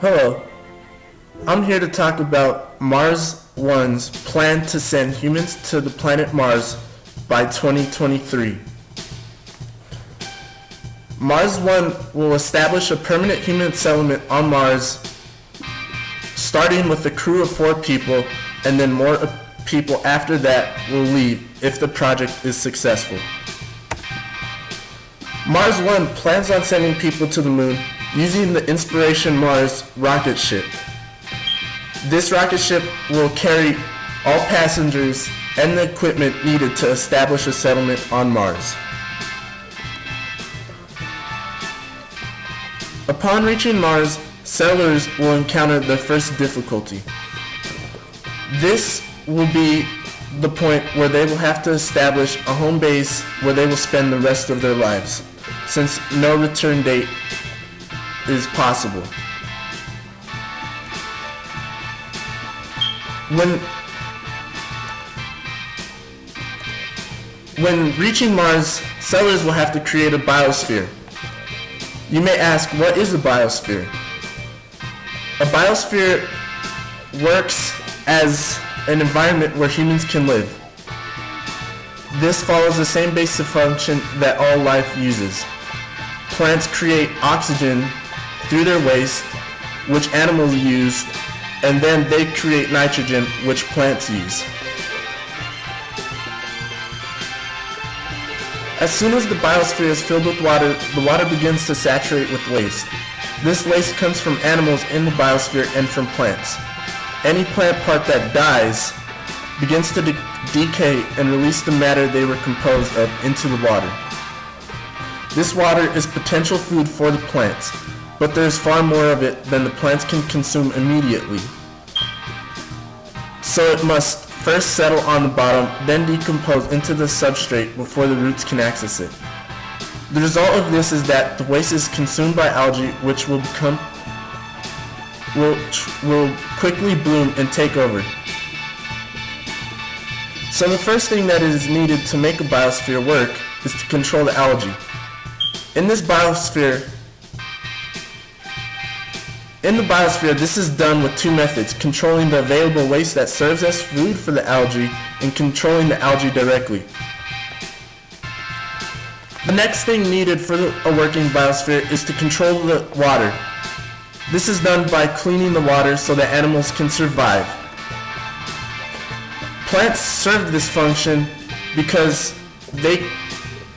Hello, I'm here to talk about Mars One's plan to send humans to the planet Mars by 2023. Mars One will establish a permanent human settlement on Mars, starting with a crew of 4 people, and then more people after that will leave if the project is successful. Mars One plans on sending people to the moon using the Inspiration Mars rocket ship. This rocket ship will carry all passengers and the equipment needed to establish a settlement on Mars. Upon reaching Mars, settlers will encounter their first difficulty. This will be the point where they will have to establish a home base where they will spend the rest of their lives, since no return date is possible. When reaching Mars, settlers will have to create a biosphere. You may ask, what is a biosphere? A biosphere works as an environment where humans can live. This follows the same basic function that all life uses. Plants create oxygen through their waste, which animals use, and then they create nitrogen, which plants use. As soon as the biosphere is filled with water, the water begins to saturate with waste. This waste comes from animals in the biosphere and from plants. Any plant part that dies begins to decay and release the matter they were composed of into the water. This water is potential food for the plants, but there is far more of it than the plants can consume immediately. So it must first settle on the bottom, then decompose into the substrate before the roots can access it. The result of this is that the waste is consumed by algae, which will quickly bloom and take over. So the first thing that is needed to make a biosphere work is to control the algae. In the biosphere, this is done with 2 methods: controlling the available waste that serves as food for the algae and controlling the algae directly. The next thing needed for a working biosphere is to control the water. This is done by cleaning the water so that animals can survive. Plants serve this function because they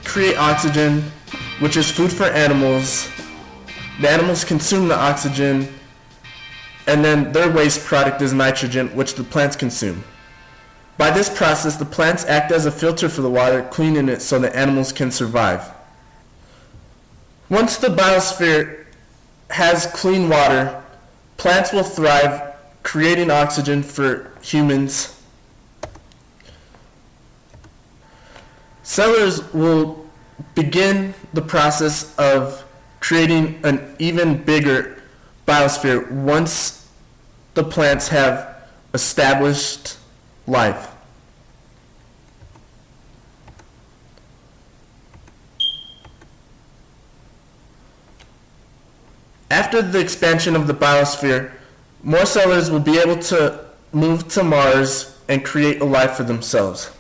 create oxygen, which is food for animals. The animals consume the oxygen, and then their waste product is nitrogen, which the plants consume. By this process, the plants act as a filter for the water, cleaning it so the animals can survive. Once the biosphere has clean water, plants will thrive, creating oxygen for humans. Settlers will begin the process of creating an even bigger biosphere once the plants have established life. After the expansion of the biosphere, more settlers will be able to move to Mars and create a life for themselves.